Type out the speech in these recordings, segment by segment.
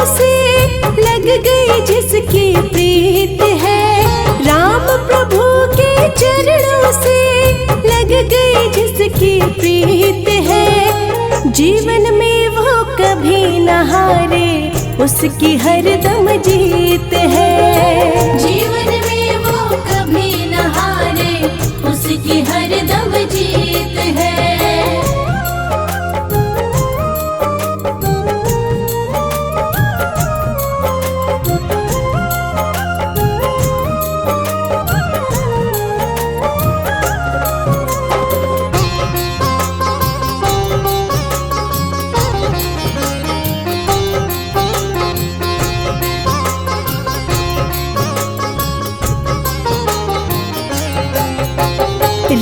चरणों से लग गई जिसकी प्रीत है। राम प्रभु के चरणों से लग गई जिसकी प्रीत है। जीवन में वो कभी न हारे, उसकी हरदम जीत है। जीवन में वो कभी न हारे, उसकी हरदम जीत है।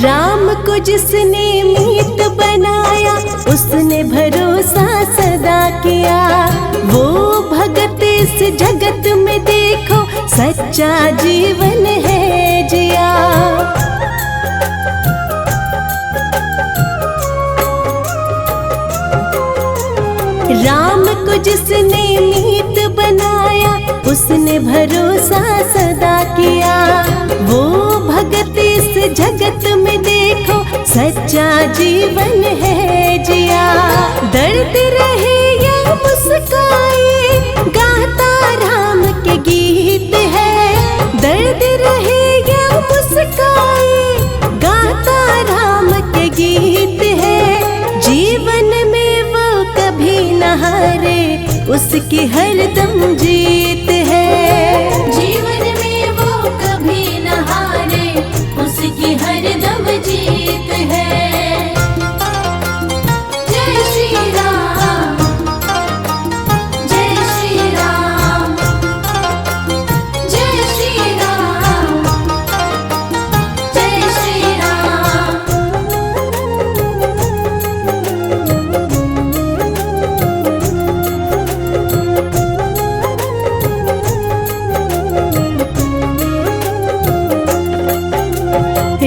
राम को जिसने मीत बनाया, उसने भरोसा सदा किया। वो भगत इस जगत में देखो, सच्चा जीवन है जिया। राम को जिसने मीत बनाया, उसने भरोसा सदा किया। वो भगत इस जगत में देखो, सच्चा जीवन है जिया। दर्द रहे या मुस्काए, गाता राम के गीत है। दर्द रहे या मुस्काए, गाता राम के गीत है। जीवन में वो कभी न हारे, उसकी हरदम जीत है। जीवन में वो कभी न हारे, उसकी हरदम जीत है। जय श्री राम, जय श्री राम, जय श्री राम, जय श्री राम।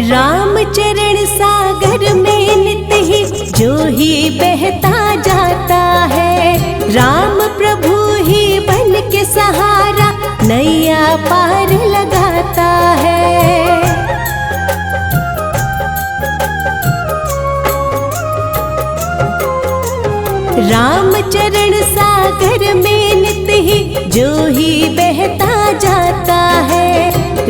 राम चरण सागर में नित ही जो ही बहता जाता है। राम प्रभु ही बन के सहारा, नैया पार लगाता है। राम चरण सागर में नित ही जो ही बहता जाता है।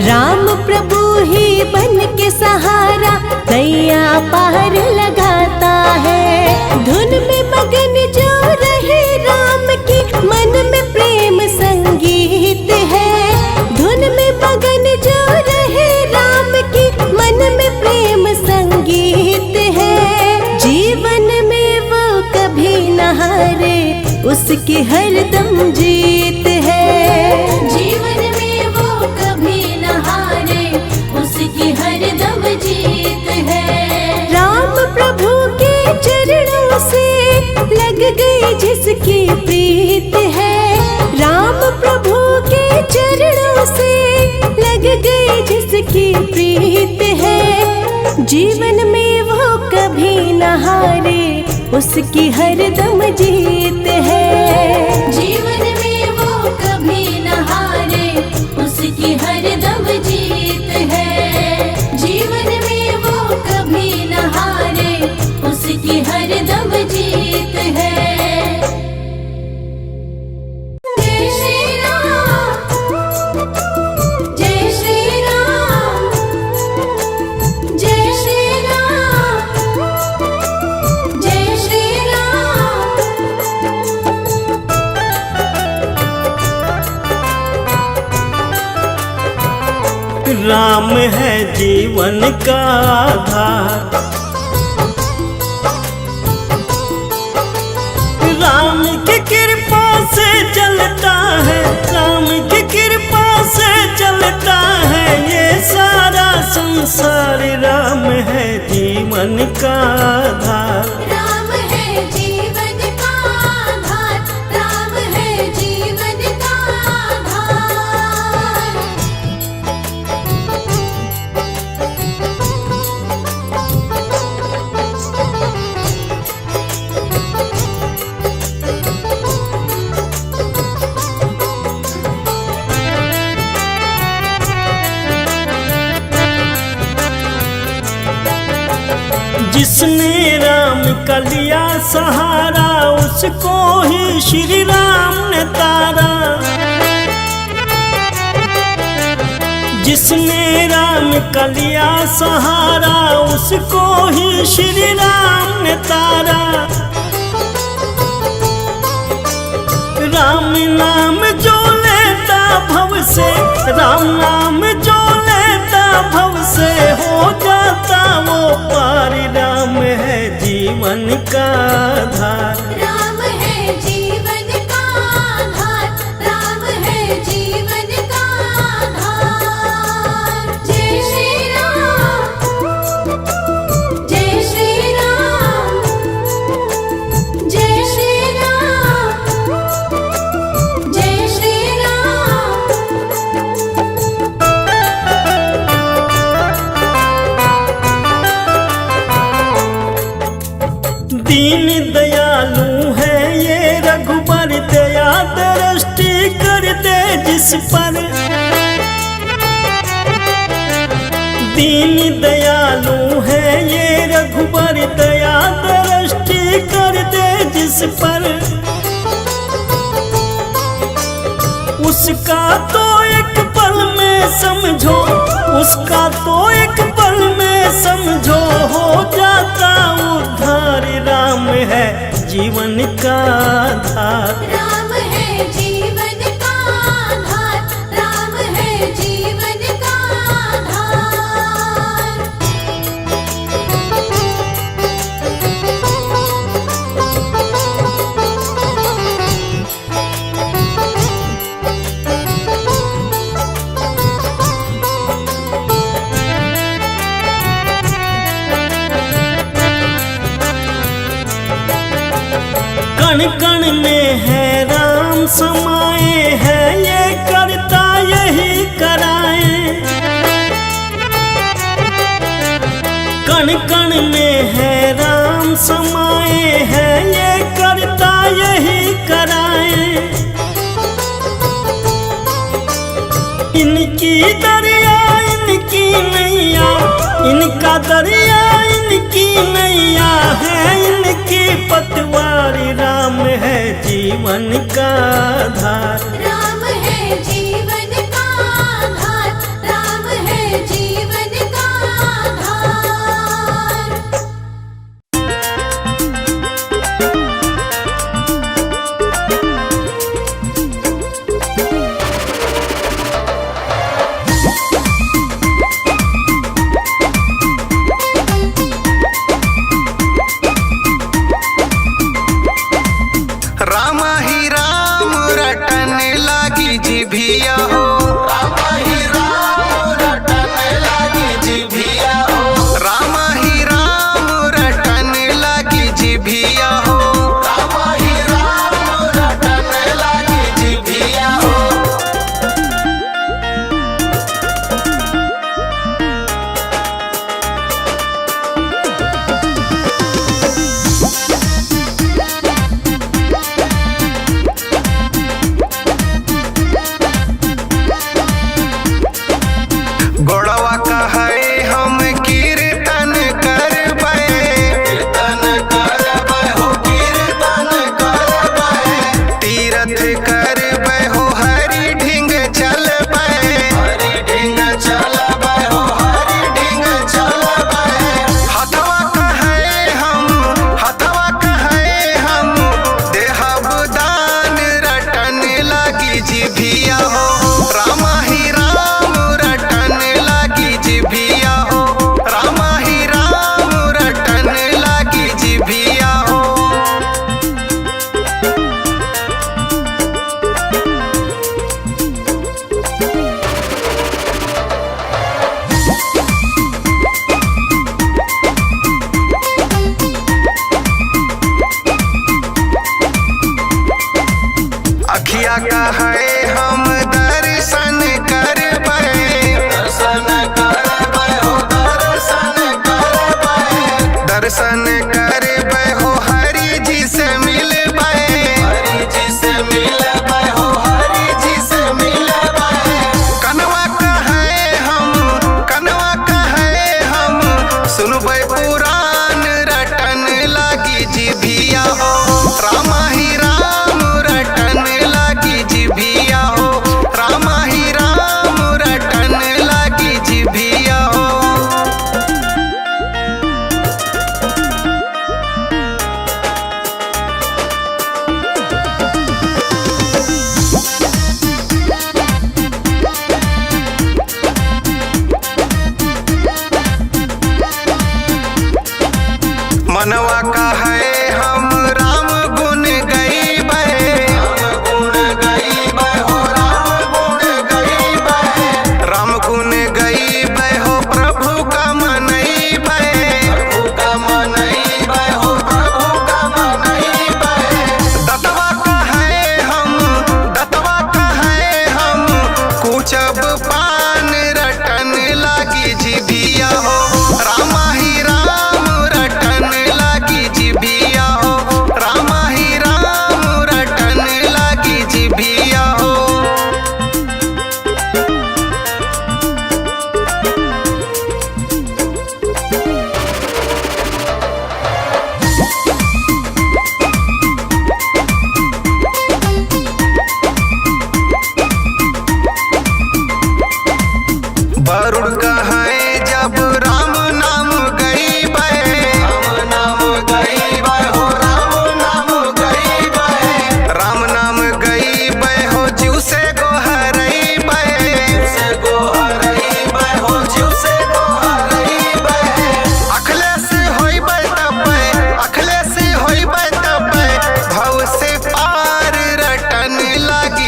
राम प्रभु ही बन के सहारा, नैया पार लगाता है। धुन में मगन जो रहे राम की, मन में प्रेम संगीत है। धुन में मगन जो रहे राम की, मन में प्रेम संगीत है। जीवन में वो कभी न हारे, उसकी हरदम जीत है। जीवन में वो कभी न हारे, उसकी हरदम जीत है। राम प्रभु के चरणों से लग गई जिसकी प्रीत है। राम प्रभु के चरणों से लग गई जिसकी प्रीत है। जीवन में वो कभी न हारे, उसकी हरदम जीत है। जीवन में वो कभी न हारे, उसकी हरदम जीत है। जीवन में वो कभी न हारे, उसकी हरदम जीत है। जय श्री राम, जय श्री राम, जय श्री राम, जय श्री राम। राम है जीवन का आधार। राम की कृपा से चलता है, राम की कृपा से चलता है ये सारा संसार। राम है जीवन का आधार। राम है जीवन का आधार, राम है जीवन का आधार। जिसने राम का लिया सहारा उसको ही श्री राम ने तारा। जिसने राम का लिया सहारा उसको ही श्री राम ने तारा। राम नाम जो लेता भव से, राम नाम जो लेता भव से हो जाता वो पार। राम है जीवन का आधार, राम है जीवन का आधार, राम है जीवन का आधार। जय श्री राम, जय श्री राम, जय श्री राम, जय श्री राम। दीन दयालु है ये रघुबर, दया दृष्टि कर दे जिस पर। दीन दयालु है ये रघुबर, दया दृष्टि कर दे जिस पर। उसका तो एक पल में समझो, उसका तो एक पल में समझो हो जाता उद्धार। राम है जीवन का आधार, राम है जीवन का आधार, राम है जीवन का आधार। कण कण में है राम समाए हैं, ये करता यही कराए। कण कण में है राम समाए हैं, ये करता यही कराए। इनकी दरिया इनकी नैया, इनका दरिया इनकी नैया है, इनकी पतवारी। राम है जीवन का आधार, राम है जीवन का आधार, राम है जीवन का आधार। राम ही राम रटन लागी जिभिया हो, राम ही राम रटन लागी जिभिया हो, राम ही राम रटन लागी जिभिया हो, राम ही राम रटन लागी जिभिया हो। गोड़वा कहे हम कीर्तन करबै, कीर्तन करबै हो कीर्तन करबै, तीरथ करबै हो हरि ढिंग चलबै, हरि ढिंग चलबै हो हरि ढिंग चलबै। हथवा कहे हम देहब दान रटन लागी जिभिया हो, राम ही राम रटन लागी जिभिया हो, राम ही राम रटन लागी जिभिया हो। अखिया कहे हम दर्शन करबै, दर्शन करबै हो दर्शन करबै, दर्शन करबै हो हरि जी से मिलबै, हरि जी से मिलबै हो हरि जी से मिलबै। कनवा कहे हम सुनबै पुराण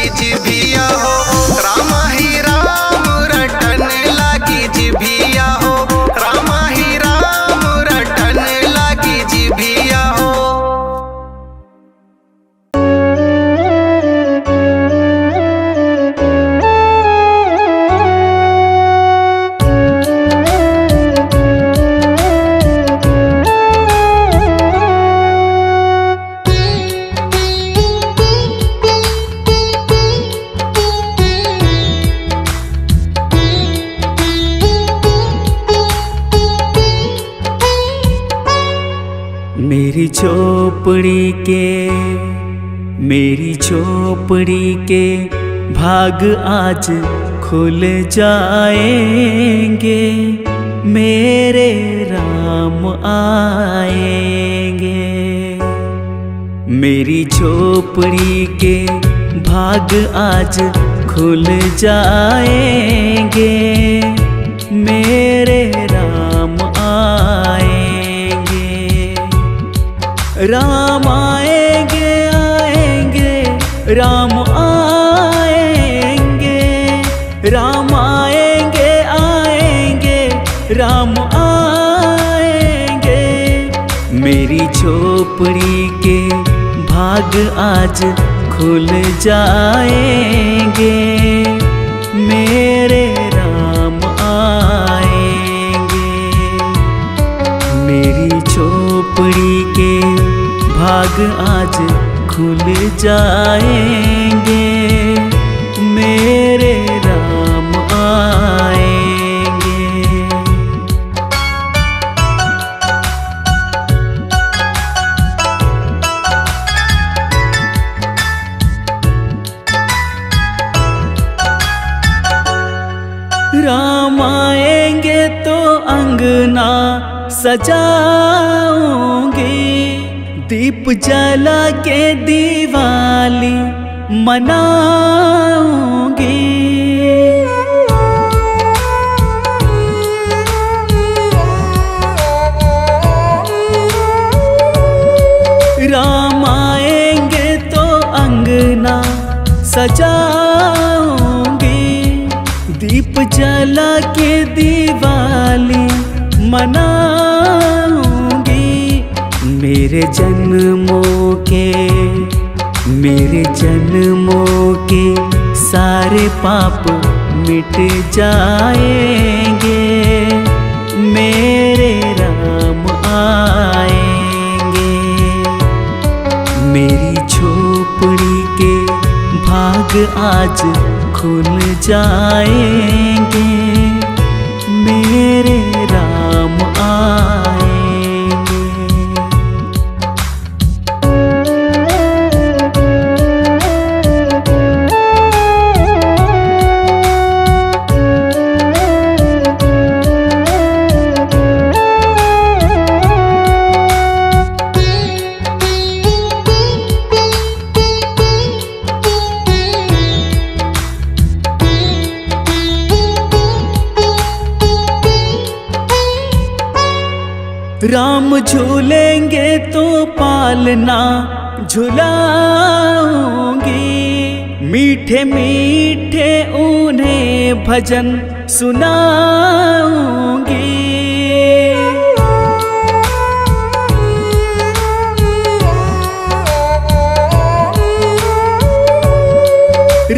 लागी जिभिया हो, राम ही राम रटन लागी जिभिया हो, राम ही राम रटन लागी जिभिया हो। मेरी झोपड़ी के भाग आज खुल जाएंगे, मेरे राम आएंगे। मेरी झोपड़ी के भाग आज खुल जाएंगे, मेरे राम आएंगे। राम आएंगे आएंगे, राम आएंगे, राम आएंगे आएंगे, राम आएंगे। मेरी झोपड़ी के भाग आज खुल जाएंगे, मेरे राम आएंगे। मेरी झोपड़ी के भाग आज खुल जाएंगे, मेरे राम आएंगे। राम आएंगे तो अंगना सजाऊंगी, दीप जला के दिवाली मनाऊंगी। राम आएंगे तो अंगना सजाऊंगी, दीप जला के दिवाली मनाऊंगी। मेरे जन्मों के सारे पाप मिट जाएंगे, मेरे राम आएंगे। मेरी झोपड़ी के भाग आज खुल जाएंगे, मेरे राम आएंगे। राम झूलेंगे तो पालना झुलाऊंगी, मीठे मीठे उन्हें भजन सुनाऊंगी।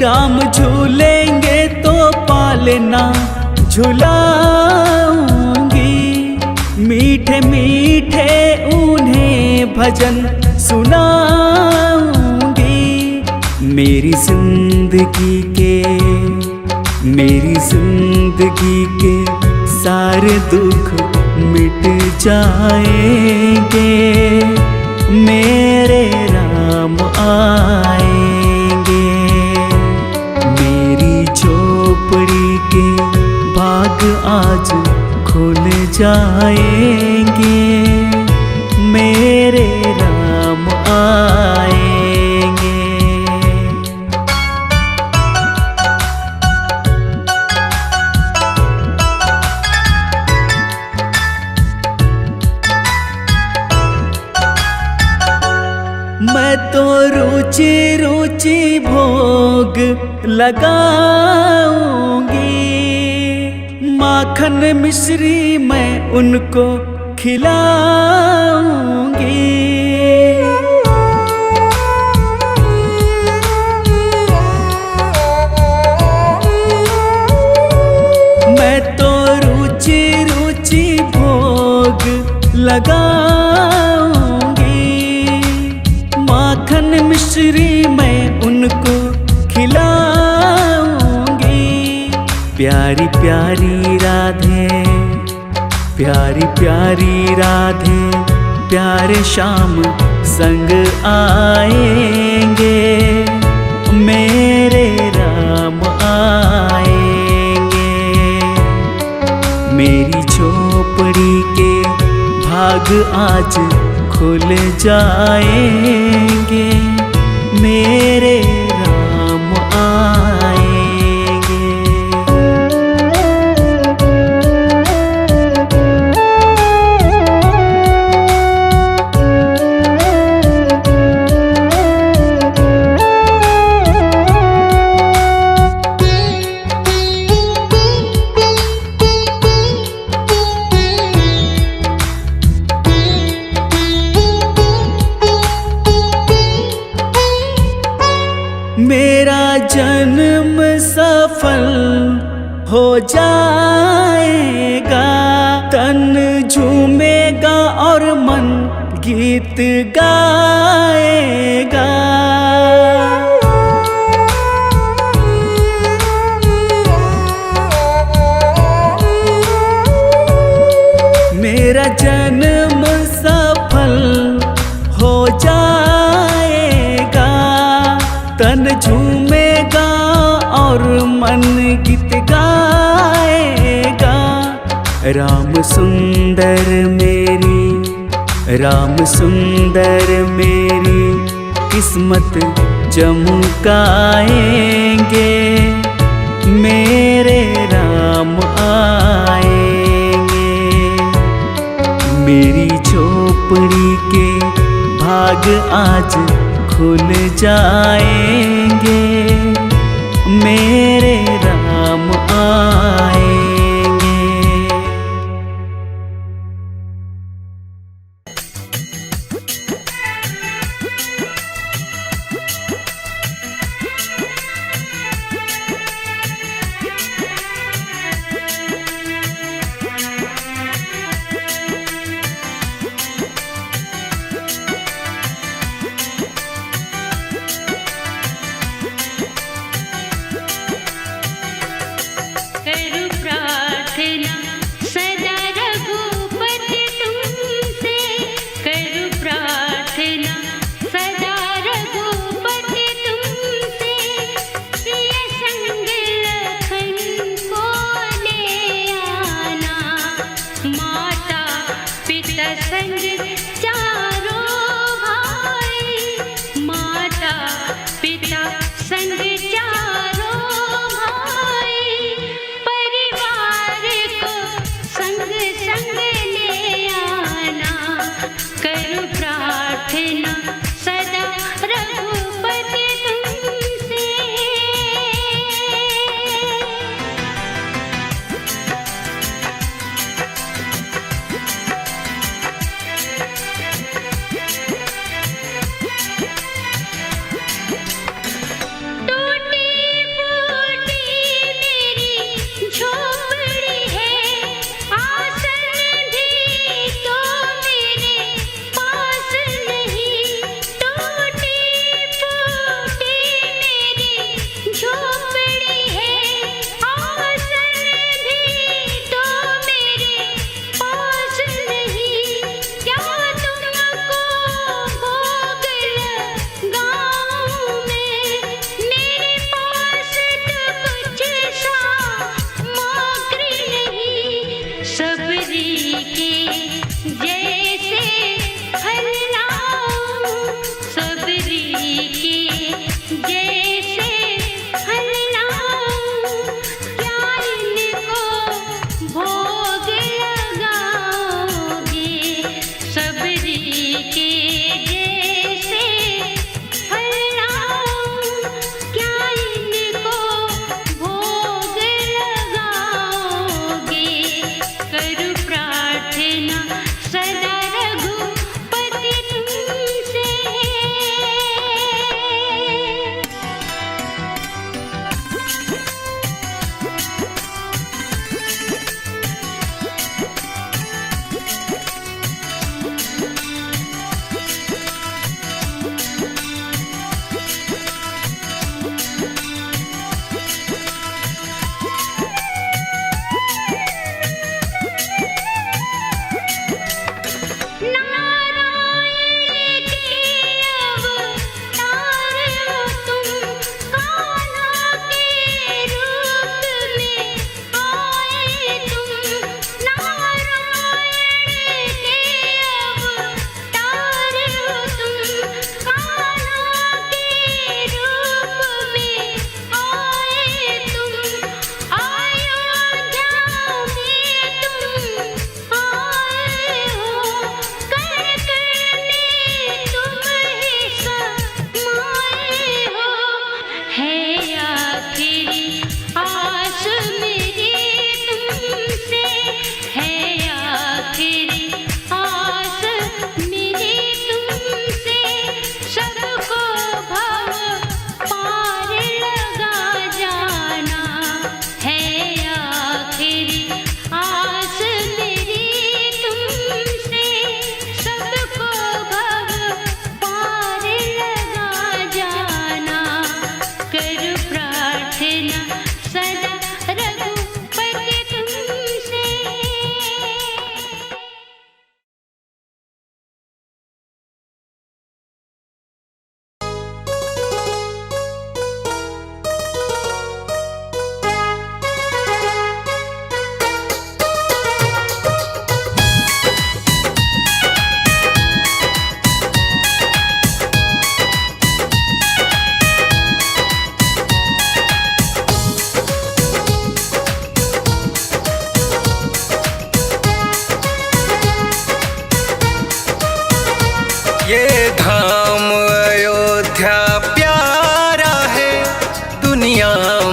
राम झूलेंगे तो पालना झुलाऊंगी, मीठे मीठे उन्हें भजन सुनाऊंगी। मेरी जिंदगी के सारे दुख मिट जाएंगे, मेरे राम आएंगे। मेरी झोपड़ी के भाग आज खुल जाएंगे, मेरे राम आएंगे। मैं तो रुचि रुचि भोग भोग लगाऊंगी, माखन मिश्री मैं उनको खिलाऊंगी। मैं तो रुचि रुचि भोग लगाऊंगी, माखन मिश्री मैं उनको खिलाऊंगी। प्यारी प्यारी राधे, प्यारी प्यारी राधे, प्यारे श्याम संग आएंगे, मेरे राम आएंगे। मेरी झोपड़ी के भाग आज खुल जाएंगे, मेरे राम आएंगे। मेरा जन्म सफल हो जाएगा, तन झूमेगा और मन गीत गाएगा। मेरा जन्म सफल हो जाएगा, तन झूमेगा और मन गीत गाएगा। राम सुंदर मेरी, राम सुंदर मेरी किस्मत चमकाएंगे, मेरे राम आएंगे। मेरी झोपड़ी के भाग आज खुल जाएंगे, मेरे राम आएंगे।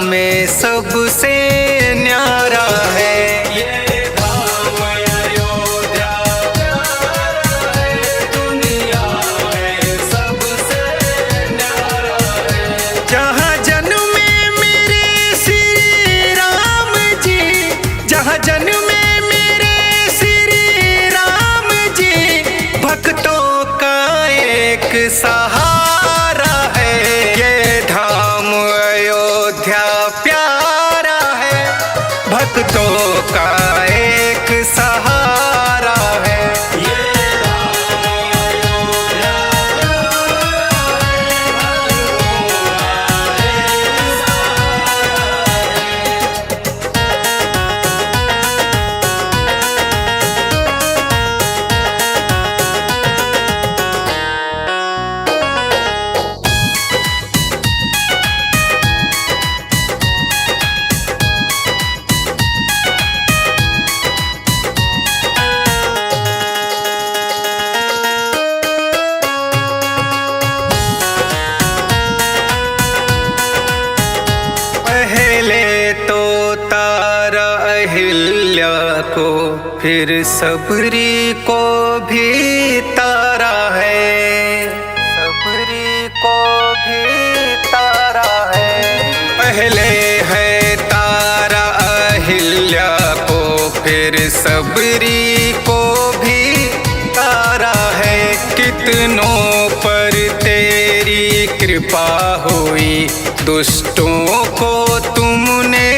में सबसे न्यारा है। ये धाम अयोध्या प्यारा है, दुनिया में सबसे न्यारा है। जहाँ जन्मे मेरे श्री राम जी, जहाँ जन्मे मेरे श्री राम जी, भक्तों का एक सहारा है। ये धाम अयोध्या प्यारा है, भक्तों का एक सहारा है। ये धाम अयोध्या प्यारा है, भक्तों का एक सहारा है। पहले तो तारा अहिल्या को, फिर सबरी को भी तारा है। सबरी को भी तारा है। पहले है तारा अहिल्या को, फिर सबरी को भी तारा है। कितनों पर तेरी कृपा हुई, दुष्टों को तुमने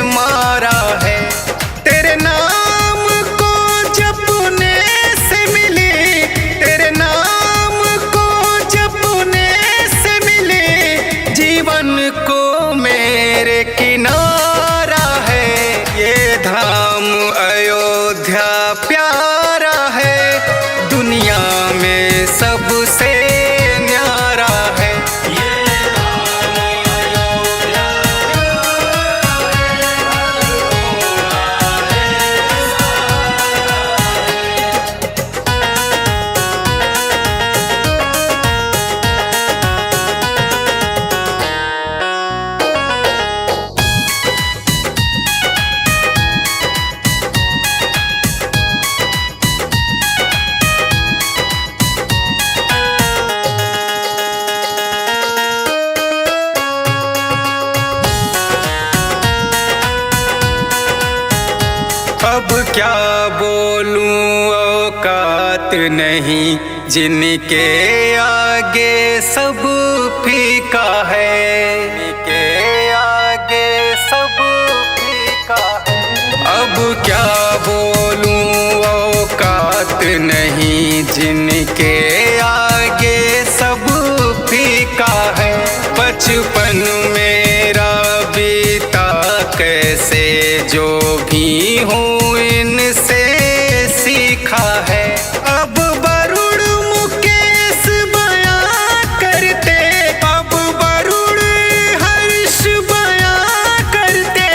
मारा है। तेरे नाम को जपने से मिली, तेरे नाम को जपने से मिली, जीवन को मेरे किनारा है। ये धाम अयोध्या प्यारा है, दुनिया में सबसे न्यारा है। ये धाम अयोध्या प्यारा है, भक्तों का एक सहारा है। अब क्या बोलूं औकात नहीं, जिनके आगे सब फीका है। जिनके आगे सब फीका है। अब क्या बोलूं औकात नहीं, जिनके आगे सब फीका है। बचपन मेरा बीता कैसे, जो भी हूँ इनसे सीखा है। अब वरुण मुकेश बयां करते, अब वरुण हर्ष बयां करते,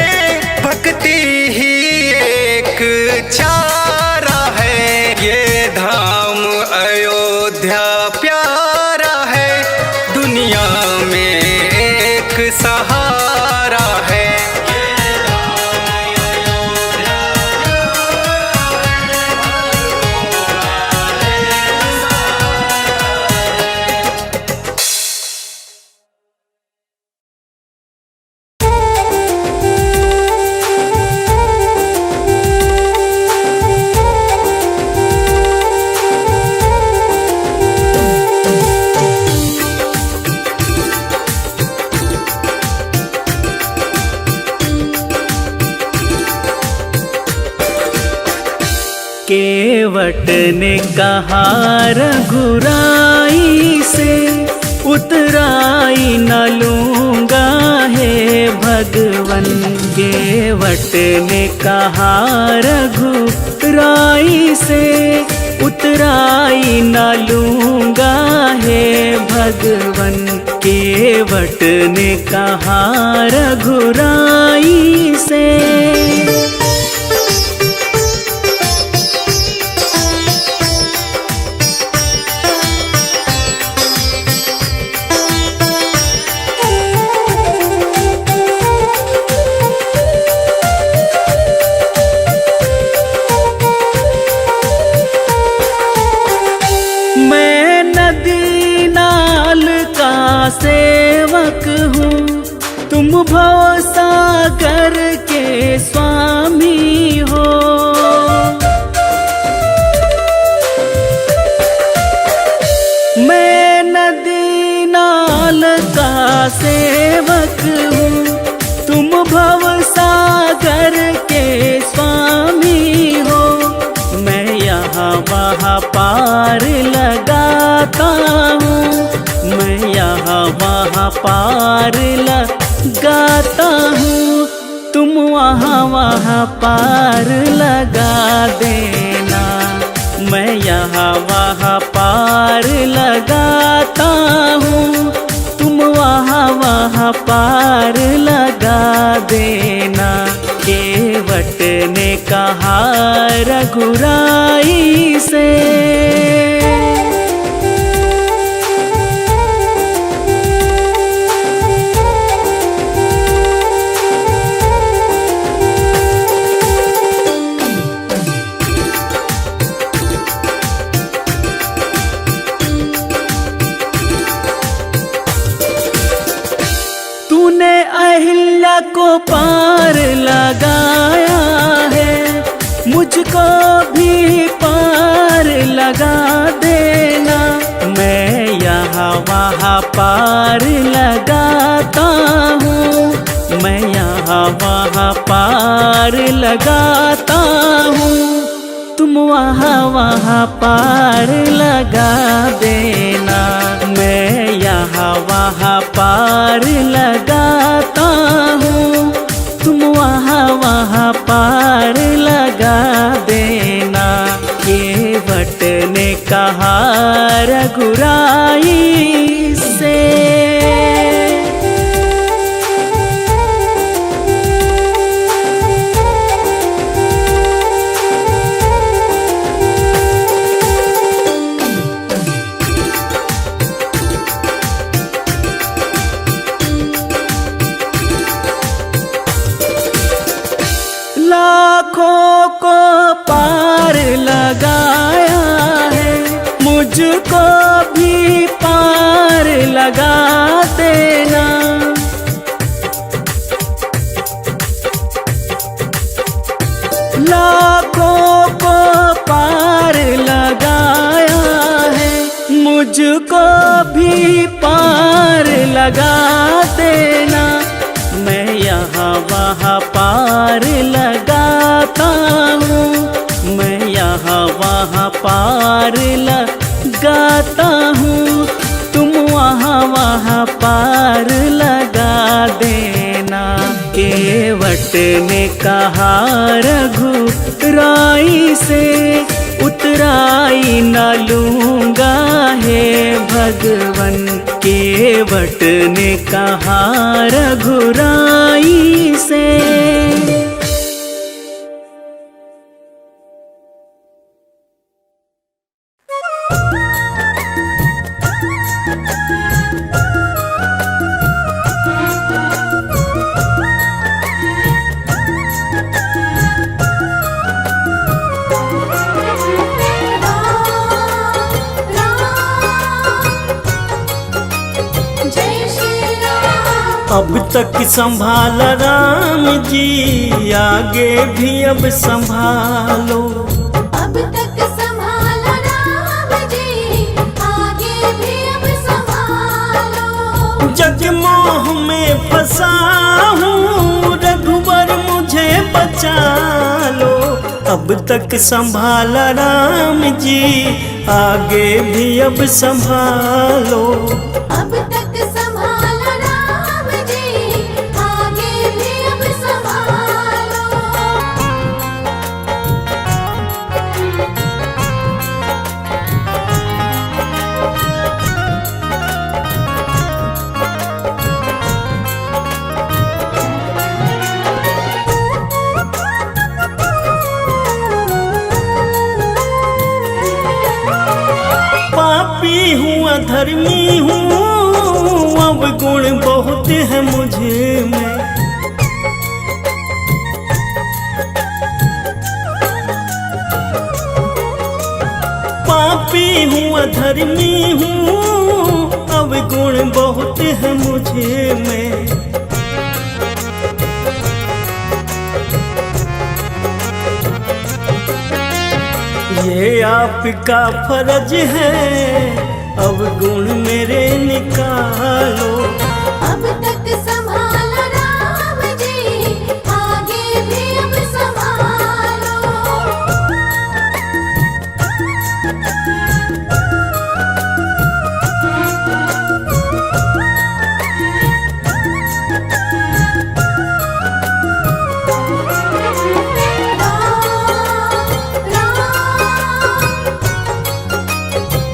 भक्ति ही एक चारा है। ये धाम अयोध्या प्यारा है, दुनिया में एक सहारा है। ये धाम अयोध्या प्यारा है, भक्तों का एक सहारा है। केवट ने कहा रघुराई से, उतराई न लूंगा हे भगवन। केवट ने कहा रघुराई से, उतराई न लूंगा हे भगवन। केवट ने कहा रघुराई से। तुम भव सागर के स्वामी हो। मैं नदी नाल का सेवक हूँ, तुम भव सागर के स्वामी हो। मैं यहाँ वहाँ पार लगाता हूँ, मैं यहाँ वहाँ पार लगाता हूँ। तुम वहाँ वहाँ पार लगा देना, मैं यहाँ वहाँ पार लगाता हूँ। तुम वहाँ वहाँ पार लगा देना। केवट ने कहा रघुराई से, तूने अहिल्या को पार लगाया है, मुझको भी पार लगा देना। मैं यहाँ वहाँ पार लगाता हूँ, मैं यहाँ वहाँ पार लगाता हूँ। तुम वहाँ वहाँ पार लगा देना, मैं यहाँ वहाँ पार लगाता हूँ। तुम वहाँ वहाँ पार लगा देना। केवट ने कहा रघुराई से, लाखों को पार लगाया है, मुझको भी पार लगा देना। लाखों को पार लगाया है, मुझको भी पार लगा देना। मैं यहाँ वहाँ पार लगाता हूँ, मैं यहाँ वहाँ पार लगाता हूँ। तुम वहाँ वहाँ पार लगा देना। केवट ने कहा रघुराई से, उतराई न लूँगा हे भगवन। केवट ने कहा रघुराई से, अब तक संभाला राम जी, आगे भी अब संभालो। अब तक संभाला राम जी, आगे भी अब संभालो। जग मोह में फंसा हूँ, रघुवर मुझे बचा लो। अब तक संभाला राम जी, आगे भी अब संभालो। अब तक संभाला राम जी, आगे भी अब संभालो। पापी हूँ अधर्मी हूँ, अब गुण बहुत है मुझे में। पापी हूँ अधर्मी हूँ, अब गुण बहुत है मुझे में। ये आपका फर्ज है, अब गुण मेरे निकालो। अब तक संभालो राम जी, आगे भी अब संभालो।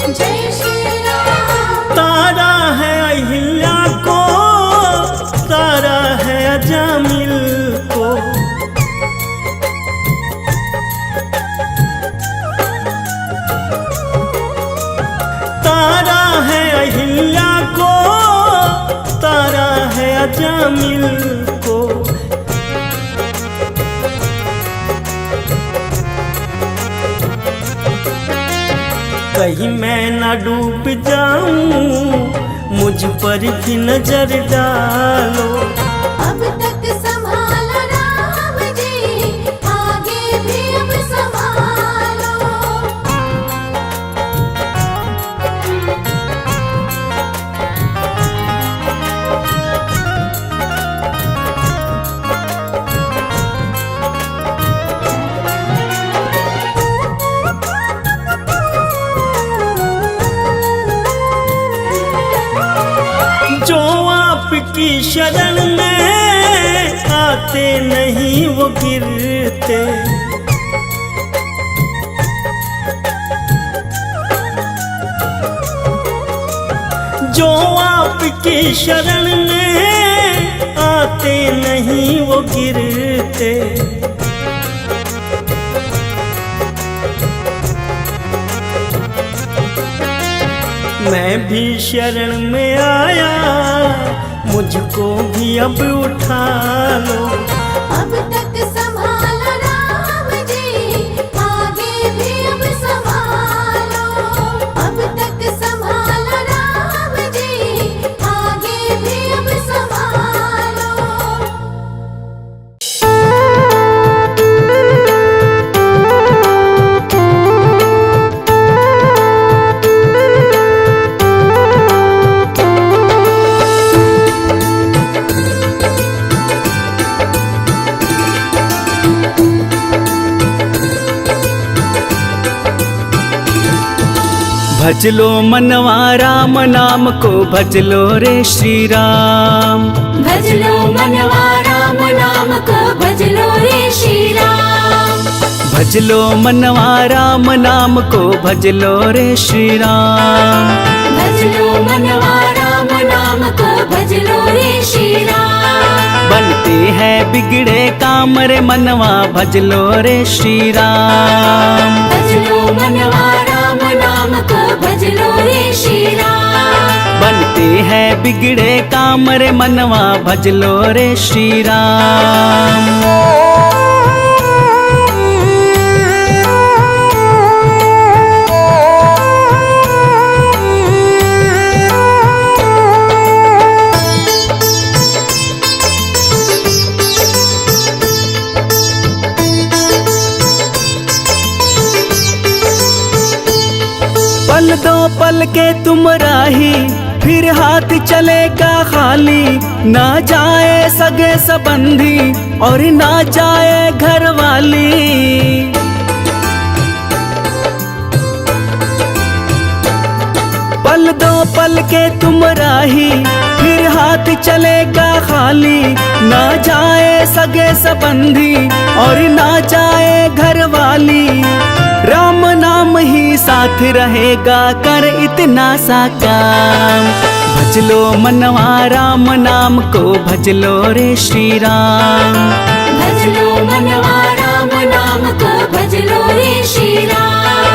जय श्री राम। तारा है अहिल्या को, तारा है अजामिल को। तारा है अहिल्या को, तारा है अजामिल को। कहीं मैं ना डूब जाऊं, मुझ पर भी नजर डालो। अब तक संभालो राम जी, आगे भी अब संभालो। जो आपकी शरण में आते नहीं वो गिरते। जो आपकी शरण में आते नहीं वो गिरते। मैं भी शरण में आया, मुझको भी अब उठा लो। अब तक संभालो राम जी, आगे भी अब संभालो। अब तक संभालो राम जी, आगे भी अब संभालो। भजलो मनवा राम नाम को, भजलो रे श्री राम। भजलो मनवा राम नाम को, भजलो रे श्री राम। भजलो मनवा राम नाम को, भजलो रे श्री राम। भजलो मनवा राम नाम को, भजलो रे श्री राम। बनते हैं बिगड़े काम रे मनवा, भजलो रे श्री राम। भजलो मनवा राम नाम को, भजलो रे श्री राम। बनते हैं बिगड़े काम रे मनवा, भजलो रे श्री राम। पल दो पल के तुम राही, फिर हाथ चलेगा खाली। ना जाए सगे संबंधी और ना जाए घर वाली। पल दो पल के तुम राही, फिर हाथ चलेगा खाली। ना जाए सगे संबंधी और ना जाए घर वाली। राम नाम ही साथ रहेगा, कर इतना सा काम। भजलो मनवा राम नाम को, भजलो रे श्री राम। भजलो मनवा राम नाम को, भजलो रे श्री राम।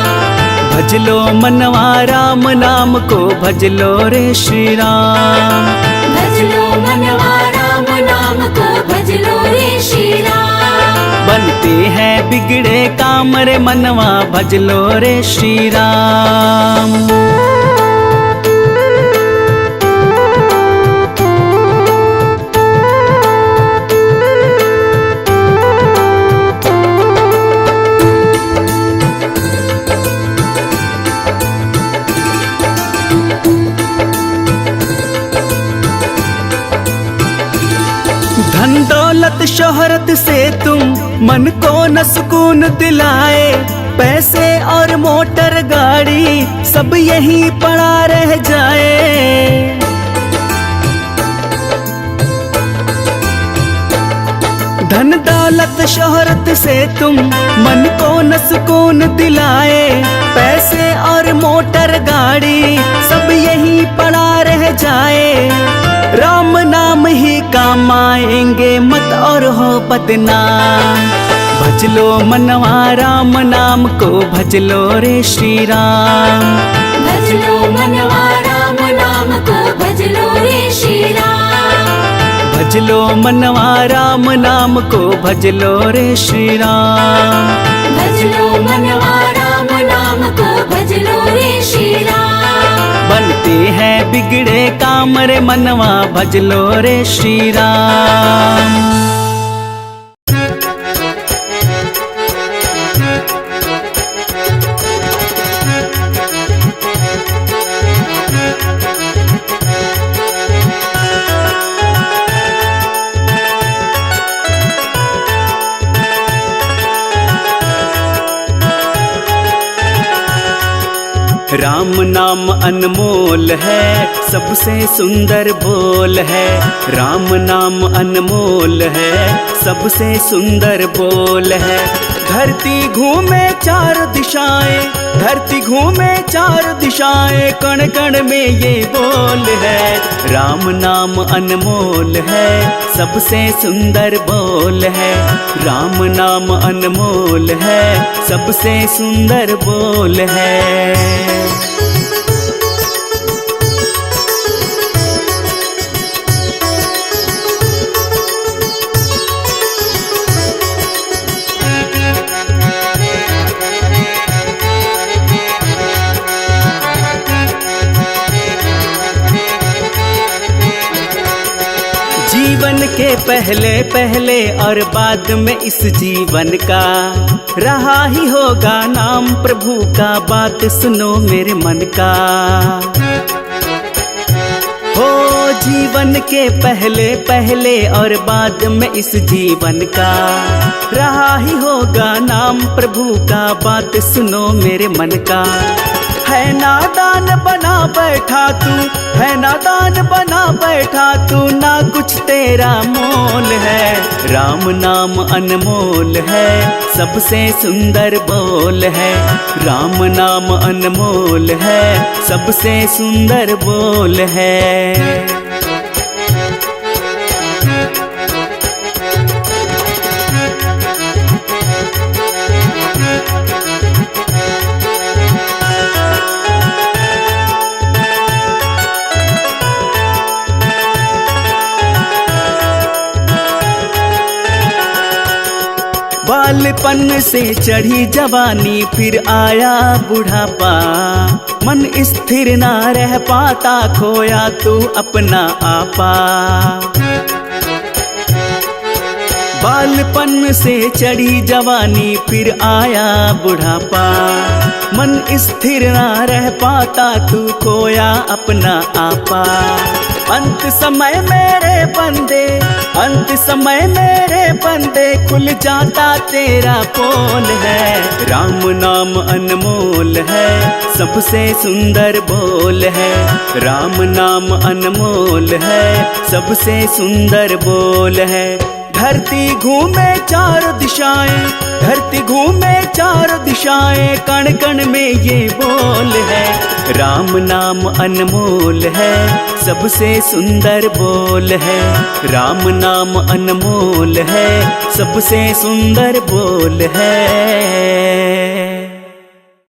भजलो मनवा राम नाम को, भजलो रे श्री राम। भजलो मनवा राम नाम को, भजलो रे श्री राम। बनते हैं बिगड़े काम रे मनवा, भजलो रे श्री राम। धन दौलत शोहरत से तुम मन को न सुकून दिलाए, पैसे और मोटर गाड़ी सब यहीं पड़ा रह जाए। धन दौलत शोहरत से तुम मन को न सुकून दिलाए, पैसे और मोटर गाड़ी सब यहीं पड़ा रह जाए। राम नाम ही काम आएंगे मत और हो बदनाम, भज लो मनवा राम नाम को, भज लो रे श्री राम। भज लो मनवा राम नाम को, भज लो रे श्री राम। भज लो मनवा राम नाम को, भज लो रे श्री राम। भज लो मनवा राम नाम को, भज लो रे श्री राम। बनते हैं बिगड़े काम रे मनवा, भज लो रे श्री राम। राम नाम अनमोल है, सबसे सुंदर बोल है। राम नाम अनमोल है, सबसे सुंदर बोल है। धरती घूमे चार दिशाएं, धरती घूमे चार दिशाएं, कण कण में ये बोल है। राम नाम अनमोल है, सबसे सुंदर बोल है। राम नाम अनमोल है, सबसे सुंदर बोल है। जीवन के पहले पहले और बाद में इस जीवन का रहा ही होगा नाम प्रभु का, बात सुनो मेरे मन का। हो जीवन के पहले पहले और बाद में इस जीवन का रहा ही होगा नाम प्रभु का, बात सुनो मेरे मन का। है नादान बना बैठा तू, है नादान बना बैठा तू, ना कुछ तेरा मोल है। राम नाम अनमोल है, सबसे सुंदर बोल है। राम नाम अनमोल है, सबसे सुंदर बोल है। बालपन से चढ़ी जवानी, फिर आया बुढ़ापा, मन स्थिर ना रह पाता, खोया तू अपना आपा। बालपन से चढ़ी जवानी, फिर आया बुढ़ापा, मन स्थिर ना रह पाता, तू खोया अपना आपा। अंत समय मेरे बंदे, अंत समय मेरे बंदे, खुल जाता तेरा पोल है। राम नाम अनमोल है, सबसे सुंदर बोल है। राम नाम अनमोल है, सबसे सुंदर बोल है। धरती घूमे चार दिशाएं, धरती घूमे चार दिशाएं, कण कण में ये बोल है। राम नाम अनमोल है, सबसे सुंदर बोल है। राम नाम अनमोल है, सबसे सुंदर बोल है।